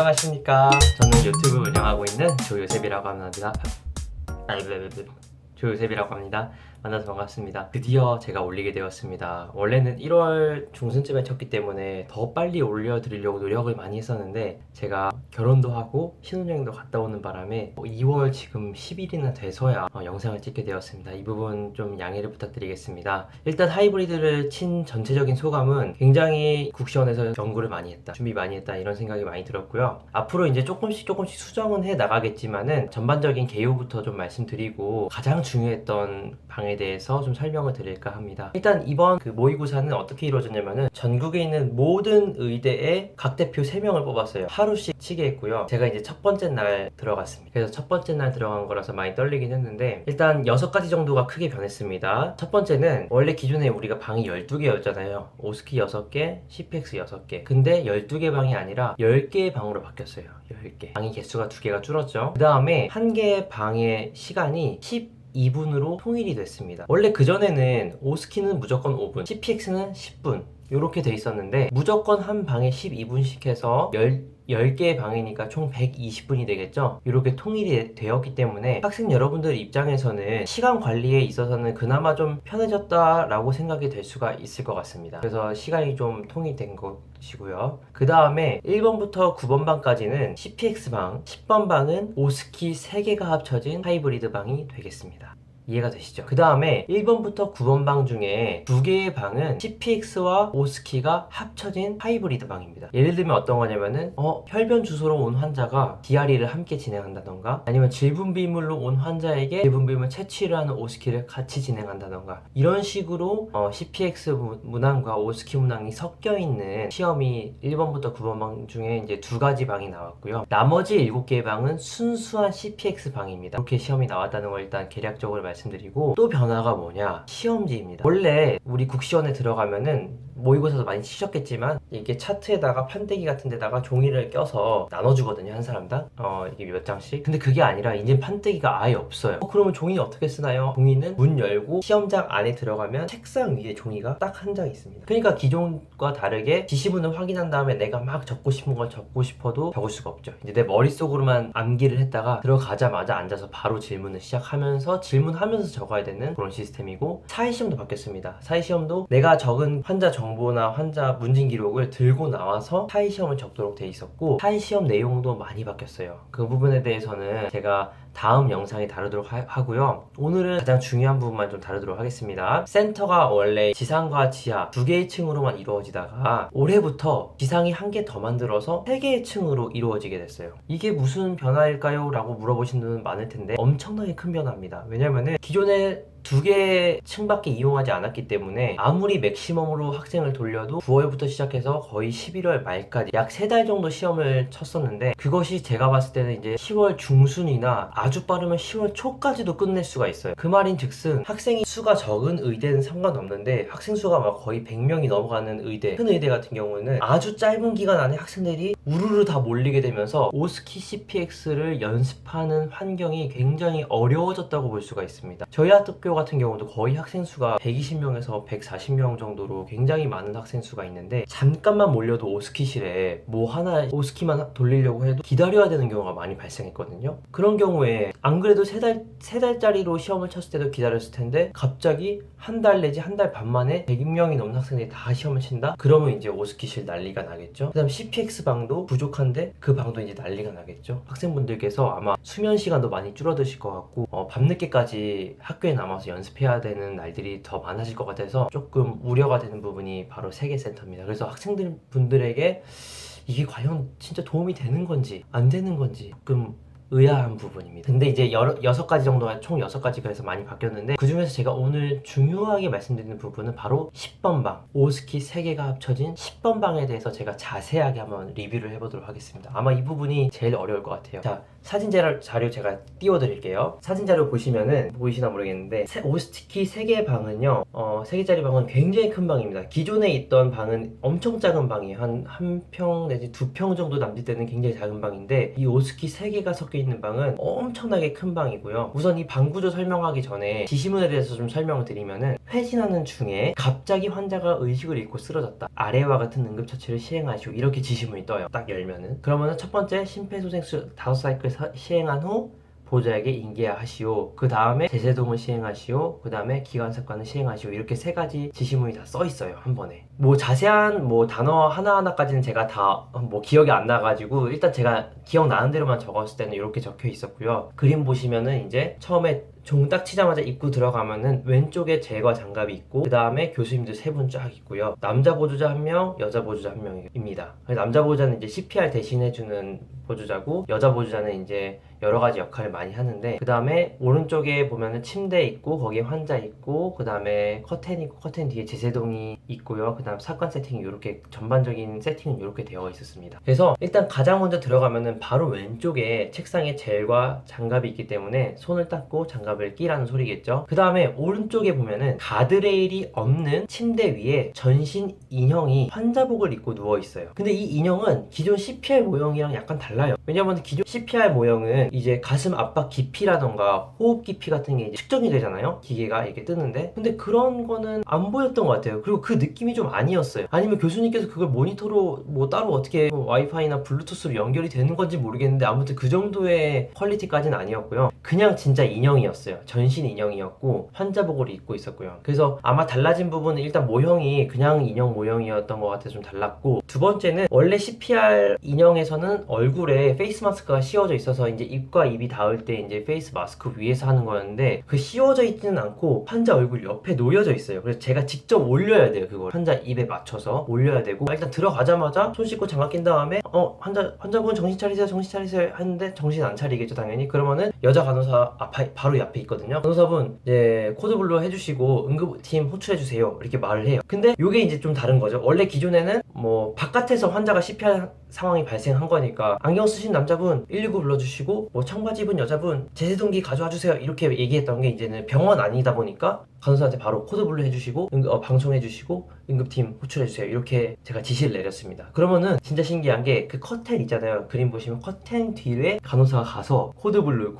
안녕하십니까. 저는 유튜브 운영하고 있는 조요셉이라고 합니다. 조요셉이라고 합니다. 만나서 반갑습니다. 드디어 제가 올리게 되었습니다. 원래는 1월 중순쯤에 쳤기 때문에 더 빨리 올려드리려고 노력을 많이 했었는데 제가 결혼도 하고 신혼여행도 갔다 오는 바람에 2월 지금 10일이나 돼서야 영상을 찍게 되었습니다. 이 부분 좀 양해를 부탁드리겠습니다. 일단 하이브리드를 친 전체적인 소감은 굉장히 국시원에서 연구를 많이 했다, 준비 많이 했다, 이런 생각이 많이 들었고요. 앞으로 이제 조금씩 수정은 해 나가겠지만은 전반적인 개요부터 좀 말씀드리고 가장 중요했던 방에 대해서 좀 설명을 드릴까 합니다. 일단 이번 그 모의고사는 어떻게 이루어졌냐면은 전국에 있는 모든 의대의 각 대표 3명을 뽑았어요. 하루씩 치게 했고요. 제가 이제 첫 번째 날 들어갔습니다. 그래서 첫 번째 날 들어간 거라서 많이 떨리긴 했는데 일단 6가지 정도가 크게 변했습니다. 첫 번째는 원래 기존에 우리가 방이 12개였잖아요. 오스키 6개, CPX 6개. 근데 12개 방이 아니라 10개의 방으로 바뀌었어요. 10개. 방의 개수가 2개가 줄었죠. 그 다음에 한 개의 방의 시간이 12분으로 통일이 됐습니다. 원래 그전에는 오스키는 무조건 5분, CPX는 10분 이렇게 돼 있었는데 무조건 한 방에 12분씩 해서 10개의 방이니까 총 120분이 되겠죠? 이렇게 통일이 되었기 때문에 학생 여러분들 입장에서는 시간 관리에 있어서는 그나마 좀 편해졌다라고 생각이 될 수가 있을 것 같습니다. 그래서 시간이 좀 통일된 것이고요. 그 다음에 1번부터 9번 방까지는 CPX 방, 10번 방은 오스키 3개가 합쳐진 하이브리드 방이 되겠습니다. 이해가 되시죠? 그 다음에 1번부터 9번 방 중에 2개의 방은 CPX와 오스키가 합쳐진 하이브리드 방입니다. 예를 들면 어떤 거냐면은 혈변 주소로 온 환자가 DRE를 함께 진행한다던가 아니면 질분비물로 온 환자에게 질분비물 채취를 하는 오스키를 같이 진행한다던가 이런 식으로 CPX 문항과 오스키 문항이 섞여 있는 시험이 1번부터 9번 방 중에 이제 2가지 방이 나왔고요. 나머지 7개의 방은 순수한 CPX 방입니다. 이렇게 시험이 나왔다는 걸 일단 개략적으로 말씀드리고, 또 변화가 뭐냐, 시험지입니다. 원래 우리 국시원에 들어가면은 모의고사도 많이 치셨겠지만 이게 차트에다가 판때기 같은 데다가 종이를 껴서 나눠주거든요, 한 사람당. 이게 몇 장씩. 근데 그게 아니라 이제 판때기가 아예 없어요. 그러면 종이 어떻게 쓰나요? 종이는 문 열고 시험장 안에 들어가면 책상 위에 종이가 딱 한 장 있습니다. 그러니까 기존과 다르게 지시문을 확인한 다음에 내가 막 적고 싶은 걸 적고 싶어도 적을 수가 없죠. 이제 내 머릿속으로만 암기를 했다가 들어가자마자 앉아서 바로 질문을 시작하면서 질문하면서 적어야 되는 그런 시스템이고, 사회시험도 바뀌었습니다. 사회시험도 내가 적은 환자 정보나 환자 문진 기록을 들고 나와서 사회시험을 적도록 돼 있었고, 사회시험 내용도 많이 바뀌었어요. 그 부분에 대해서는 제가 다음 영상에 다루도록 하고요. 오늘은 가장 중요한 부분만 좀 다루도록 하겠습니다. 센터가 원래 지상과 지하 2개의 층으로만 이루어지다가 올해부터 지상이 1개 더 만들어서 3개의 층으로 이루어지게 됐어요. 이게 무슨 변화일까요? 라고 물어보시는 분은 많을 텐데 엄청나게 큰 변화입니다. 왜냐면은 기존에 2개의 층밖에 이용하지 않았기 때문에 아무리 맥시멈으로 학생을 돌려도 9월부터 시작해서 거의 11월 말까지 약 3달 정도 시험을 쳤었는데, 그것이 제가 봤을 때는 이제 10월 중순이나 아주 빠르면 10월 초까지도 끝낼 수가 있어요. 그 말인 즉슨 학생이 수가 적은 의대는 상관없는데 학생 수가 막 거의 100명이 넘어가는 의대, 큰 의대 같은 경우는 아주 짧은 기간 안에 학생들이 우르르 다 몰리게 되면서 오스키 CPX를 연습하는 환경이 굉장히 어려워졌다고 볼 수가 있습니다. 저희 학교 같은 경우도 거의 학생 수가 120명에서 140명 정도로 굉장히 많은 학생 수가 있는데, 잠깐만 몰려도 오스키실에 뭐 하나 오스키만 돌리려고 해도 기다려야 되는 경우가 많이 발생했거든요. 그런 경우에 안 그래도 3달짜리로 시험을 쳤을 때도 기다렸을 텐데 갑자기 한 달 내지 한 달 반 만에 100명이 넘는 학생들이 다 시험을 친다? 그러면 이제 오스키실 난리가 나겠죠. 그 다음 CPX 방도 부족한데 그 방도 이제 난리가 나겠죠. 학생분들께서 아마 수면 시간도 많이 줄어드실 것 같고 밤늦게까지 학교에 남아서 연습해야 되는 날들이 더 많아질 것 같아서 조금 우려가 되는 부분이 바로 세계센터입니다. 그래서 학생들 분들에게 이게 과연 진짜 도움이 되는 건지 안 되는 건지 조금 의아한 부분입니다. 근데 이제 6가지 정도가 총 6가지 그래서 많이 바뀌었는데, 그 중에서 제가 오늘 중요하게 말씀드리는 부분은 바로 10번 방, 오스키 3개가 합쳐진 10번 방에 대해서 제가 자세하게 한번 리뷰를 해보도록 하겠습니다. 아마 이 부분이 제일 어려울 것 같아요. 자, 사진 자료 제가 띄워드릴게요. 사진 자료 보시면은 보이시나 모르겠는데 오스키 3개 방은요 3개짜리 방은 굉장히 큰 방입니다. 기존에 있던 방은 엄청 작은 방이에요. 한 평 내지 2평 정도 남짓되는 굉장히 작은 방인데, 이 오스키 3개가 섞여 적혀 있는 방은 엄청나게 큰 방이고요. 우선 이 방 구조 설명하기 전에 지시문에 대해서 좀 설명을 드리면은, 회진하는 중에 갑자기 환자가 의식을 잃고 쓰러졌다, 아래와 같은 응급처치를 시행하시오, 이렇게 지시문이 떠요. 딱 열면은. 그러면은 첫 번째 심폐소생술 5사이클 시행한 후 보호자에게 인계하시오, 그 다음에 제세동을 시행하시오, 그 다음에 기관습관을 시행하시오, 이렇게 세 가지 지시문이 다 써 있어요, 한 번에. 뭐 자세한 뭐 단어 하나하나까지는 제가 다 뭐 기억이 안 나가지고 일단 제가 기억나는 대로만 적었을 때는 이렇게 적혀 있었고요. 그림 보시면은 이제 처음에 종 딱 치자마자 입구 들어가면은 왼쪽에 제과 장갑이 있고, 그 다음에 교수님들 세 분 쫙 있고요. 남자 보조자 1명, 여자 보조자 1명입니다. 남자 보조자는 이제 CPR 대신해주는 보조자고, 여자 보조자는 이제 여러 가지 역할을 많이 하는데, 그 다음에 오른쪽에 보면은 침대 있고, 거기에 환자 있고, 그 다음에 커튼 있고, 커튼 뒤에 제세동이 있고요. 그 다음 사건 세팅이 이렇게, 전반적인 세팅은 이렇게 되어 있었습니다. 그래서 일단 가장 먼저 들어가면은 바로 왼쪽에 책상에 젤과 장갑이 있기 때문에 손을 닦고 장갑을 끼라는 소리겠죠. 그 다음에 오른쪽에 보면은 가드레일이 없는 침대 위에 전신 인형이 환자복을 입고 누워 있어요. 근데 이 인형은 기존 CPR 모형이랑 약간 달라요. 왜냐면 기존 CPR 모형은 이제 가슴 압박 깊이라던가 호흡 깊이 같은 게 이제 측정이 되잖아요, 기계가 이렇게 뜨는데. 근데 그런 거는 안 보였던 것 같아요. 그리고 그 느낌이 좀 아니었어요. 아니면 교수님께서 그걸 모니터로 뭐 따로 어떻게 와이파이나 블루투스로 연결이 되는 건지 모르겠는데, 아무튼 그 정도의 퀄리티까지는 아니었고요. 그냥 진짜 인형이었어요. 전신 인형이었고 환자복을 입고 있었고요. 그래서 아마 달라진 부분은 일단 모형이 그냥 인형 모형이었던 것 같아서 좀 달랐고, 두 번째는 원래 CPR 인형에서는 얼굴에 페이스 마스크가 씌워져 있어서 이제 입과 입이 닿을 때 이제 페이스 마스크 위에서 하는 거였는데, 그 씌워져 있지는 않고 환자 얼굴 옆에 놓여져 있어요. 그래서 제가 직접 올려야 돼요. 그걸 환자 입에 맞춰서 올려야 되고, 일단 들어가자마자 손 씻고 장갑 낀 다음에 환자분 정신 차리세요, 정신 차리세요 하는데 정신 안 차리겠죠, 당연히. 그러면은 여자 간호사 바로 옆에 있거든요. 간호사분 이제 코드블루 해주시고 응급팀 호출해주세요, 이렇게 말을 해요. 근데 이게 이제 좀 다른 거죠. 원래 기존에는 뭐 바깥에서 환자가 CPR 상황이 발생한 거니까 안경 쓰신 남자분 119 불러주시고, 뭐 청바지 입은 여자분 제세동기 가져와 주세요, 이렇게 얘기했던 게 이제는 병원 아니다 보니까 간호사한테 바로 코드블루 해주시고 방송해주시고 응급팀 호출해주세요, 이렇게 제가 지시를 내렸습니다. 그러면은 진짜 신기한 게 그 커튼 있잖아요. 그림 보시면 커튼 뒤에 간호사가 가서 코드블루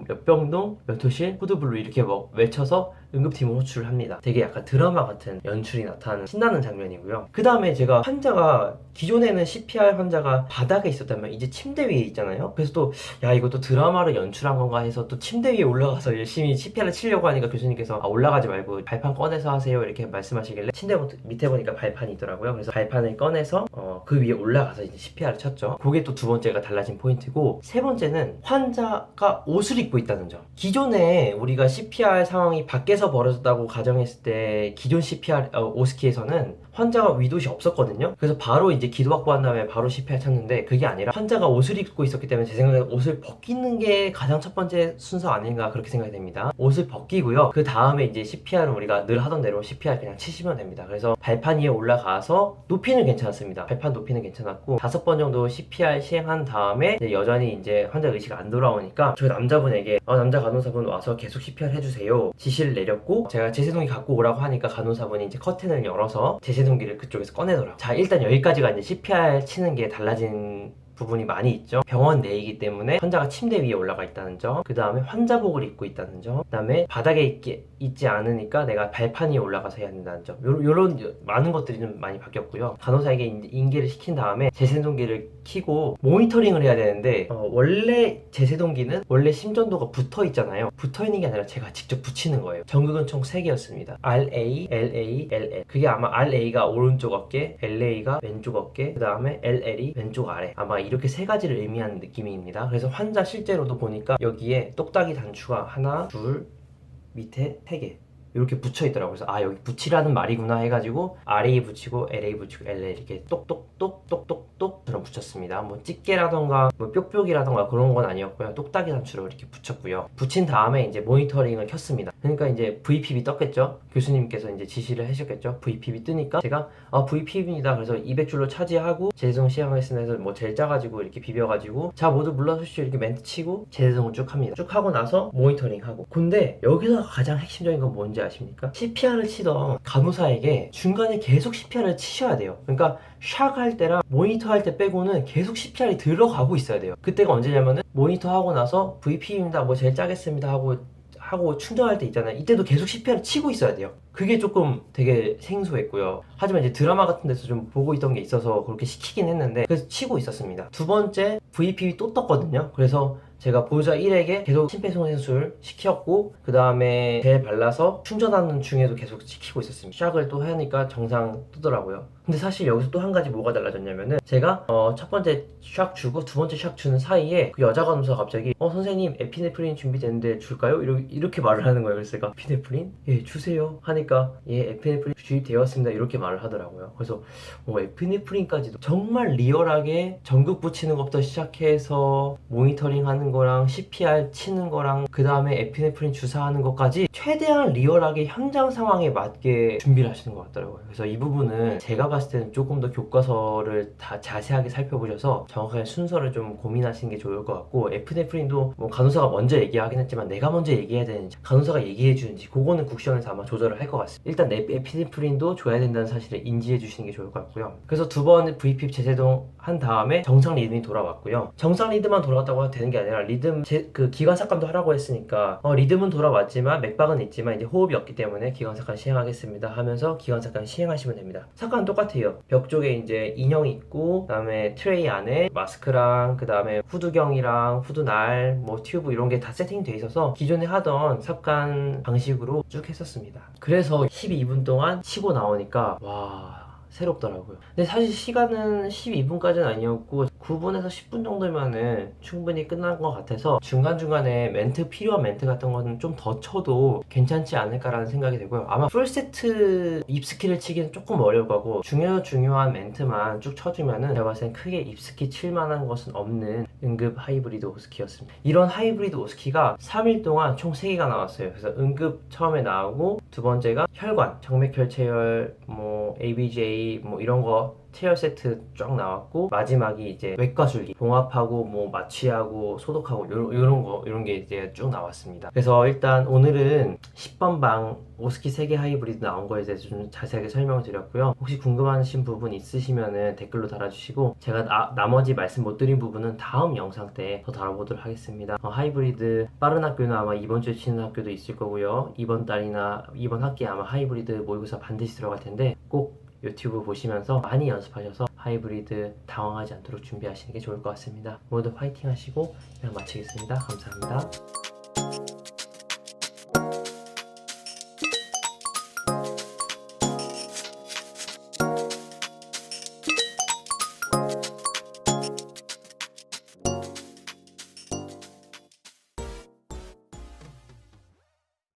몇 병동 몇 호실 코드블루 이렇게 뭐 외쳐서 응급팀을 호출을 합니다. 되게 약간 드라마 같은 연출이 나타나는 신나는 장면이고요. 그 다음에 제가 환자가, 기존에는 CPR 환자가 바닥에 있었다면 이제 침대 위에 있잖아요. 그래서 또 야, 이것도 드라마를 연출한 건가 해서 또 침대 위에 올라가서 열심히 CPR을 치려고 하니까 교수님께서 올라가지 말고 발판 꺼내서 하세요, 이렇게 말씀하시길래 침대 밑에 보니까 발판이 있더라고요. 그래서 발판을 꺼내서 그 위에 올라가서 이제 CPR을 쳤죠. 그게 또 두 번째가 달라진 포인트고, 세 번째는 환자가 옷을 입고 있다는 점. 기존에 우리가 CPR 상황이 밖에서 벌어졌다고 가정했을 때 기존 CPR 오스키에서는 환자가 위도시 없었거든요. 그래서 바로 이제 기도 확보한 다음에 바로 CPR 쳤는데, 그게 아니라 환자가 옷을 입고 있었기 때문에 제 생각에 옷을 벗기는 게 가장 첫 번째 순서 아닌가, 그렇게 생각이 됩니다. 옷을 벗기고요. 그 다음에 이제 CPR은 우리가 늘 하던 대로 CPR 그냥 치시면 됩니다. 그래서 발판 위에 올라가서 높이는 괜찮았습니다. 발판 높이는 괜찮았고 5번 정도 CPR 시행한 다음에 이제 여전히 이제 환자 의식 안 돌아오니까 저희 남자분에게 남자 간호사분 와서 계속 CPR 해주세요, 지시를 내렸고, 제가 제세동기 갖고 오라고 하니까 간호사분이 이제 커튼을 열어서 제세동기를 그쪽에서 꺼내더라고요. 자, 일단 여기까지가 이제 CPR 치는 게 달라진 부분이 많이 있죠. 병원 내이기 때문에 환자가 침대 위에 올라가 있다는 점, 그 다음에 환자복을 입고 있다는 점, 그 다음에 바닥에 있지 않으니까 내가 발판 위에 올라가서 해야 된다는 점, 요런 많은 것들이 좀 많이 바뀌었고요. 간호사에게 인계를 시킨 다음에 제세동기를 켜고 모니터링을 해야 되는데, 원래 제세동기는 원래 심전도가 붙어 있잖아요. 붙어 있는 게 아니라 제가 직접 붙이는 거예요. 전극은 총 3개였습니다. RA, LA, LL. 그게 아마 RA가 오른쪽 어깨, LA가 왼쪽 어깨, 그 다음에 LL이 왼쪽 아래, 아마 이렇게 세 가지를 의미하는 느낌입니다. 그래서 환자 실제로도 보니까 여기에 똑딱이 단추가 하나, 둘, 밑에 3개 이렇게 붙여 있더라고요. 그래서 여기 붙이라는 말이구나 해가지고 RA 붙이고 LA 붙이고 LA 이렇게 똑똑똑똑똑똑처럼 붙였습니다. 뭐 집게라던가 뭐 뾱뾱이라던가 그런 건 아니었고요. 똑딱이 단추로 이렇게 붙였고요. 붙인 다음에 이제 모니터링을 켰습니다. 그러니까 이제 VPB 떴겠죠. 교수님께서 이제 지시를 하셨겠죠. VPB 뜨니까 제가 VPB입니다. 그래서 200줄로 차지하고 제세동 시행하겠습니다 해서 뭐 젤 짜가지고 이렇게 비벼가지고 자 모두 물러서시죠 이렇게 멘트 치고 제세동을 쭉 합니다. 쭉 하고 나서 모니터링 하고. 근데 여기서 가장 핵심적인 건 뭔지 아십니까? CPR을 치던 간호사에게 중간에 계속 CPR을 치셔야 돼요. 그러니까 샥 할 때랑 모니터 할 때 빼고는 계속 CPR이 들어가고 있어야 돼요. 그때가 언제냐면은 모니터 하고 나서 VP입니다. 뭐 제일 짜겠습니다 하고 충전할 때 있잖아요. 이때도 계속 CPR을 치고 있어야 돼요. 그게 조금 되게 생소했고요. 하지만 이제 드라마 같은 데서 좀 보고 있던 게 있어서 그렇게 시키긴 했는데 그래서 치고 있었습니다. 두 번째 VP 또 떴거든요. 그래서 제가 보호자 1에게 계속 심폐소생술 시켰고 그 다음에 젤 발라서 충전하는 중에도 계속 시키고 있었습니다. 샥을 또 하니까 정상 뜨더라고요. 근데 사실 여기서 또 한 가지 뭐가 달라졌냐면은 제가 첫 번째 샥 주고 두 번째 샥 주는 사이에 그 여자 간호사가 갑자기 선생님 에피네프린 준비됐는데 줄까요? 이렇게 말을 하는 거예요. 그래서 제가 에피네프린? 예 주세요 하니까 예 에피네프린 주입되었습니다 이렇게 말을 하더라고요. 그래서 에피네프린까지도 정말 리얼하게 전극 붙이는 것부터 시작해서 모니터링 하는 거랑 CPR 치는 거랑 그 다음에 에피네프린 주사하는 것까지 최대한 리얼하게 현장 상황에 맞게 준비를 하시는 것 같더라고요. 그래서 이 부분은 제가 봤을 때는 조금 더 교과서를 다 자세하게 살펴보셔서 정확하게 순서를 좀 고민하시는 게 좋을 것 같고 에피네프린도 뭐 간호사가 먼저 얘기하긴 했지만 내가 먼저 얘기해야 되는지 간호사가 얘기해 주는지 그거는 국시원에서 아마 조절을 할 것 같습니다. 일단 에피네프린도 줘야 된다는 사실을 인지해 주시는 게 좋을 것 같고요. 그래서 두 번 VP 재제동 한 다음에 정상 리듬이 돌아왔고요. 정상 리듬만 돌아왔다고 해도 되는 게 아니라 리듬 그 기관 삭감도 하라고 했으니까 리듬은 돌아왔지만 맥박은 있지만 이제 호흡이 없기 때문에 기관 삭감 시행하겠습니다 하면서 기관 삭감 시행하시면 됩니다. 삭감은 똑같아요. 벽 쪽에 이제 인형 있고 그다음에 트레이 안에 마스크랑 그다음에 후두경이랑 후두날 뭐 튜브 이런 게 다 세팅돼 있어서 기존에 하던 삭감 방식으로 쭉 했었습니다. 그래서 12분 동안 치고 나오니까 와 새롭더라고요. 근데 사실 시간은 12분까지는 아니었고 9분에서 10분 정도면은 충분히 끝난 것 같아서 중간중간에 필요한 멘트 같은 거는 좀 더 쳐도 괜찮지 않을까라는 생각이 들고요. 아마 풀세트 입스키를 치기는 조금 어려울 거고 중요한 멘트만 쭉 쳐주면은 제가 봤을 땐 크게 입스키 칠 만한 것은 없는 응급 하이브리드 오스키였습니다. 이런 하이브리드 오스키가 3일 동안 총 3개가 나왔어요. 그래서 응급 처음에 나오고 두 번째가 혈관, 정맥혈 체열, 뭐 ABJ 뭐 이런 거 체열 세트 쫙 나왔고 마지막이 이제 외과술기 봉합하고 뭐 마취하고 소독하고 이런 게 이제 쭉 나왔습니다. 그래서 일단 오늘은 10번 방 오스키 3개 하이브리드 나온 거에 대해서 좀 자세하게 설명을 드렸고요. 혹시 궁금하신 부분 있으시면은 댓글로 달아주시고 제가 나머지 말씀 못 드린 부분은 다음 영상 때 더 다뤄보도록 하겠습니다. 하이브리드 빠른 학교는 아마 이번 주에 치는 학교도 있을 거고요. 이번 달이나 이번 학기에 아마 하이브리드 모의고사 반드시 들어갈 텐데 꼭 유튜브 보시면서 많이 연습하셔서 하이브리드 당황하지 않도록 준비하시는 게 좋을 것 같습니다. 모두 화이팅 하시고 그냥 마치겠습니다. 감사합니다.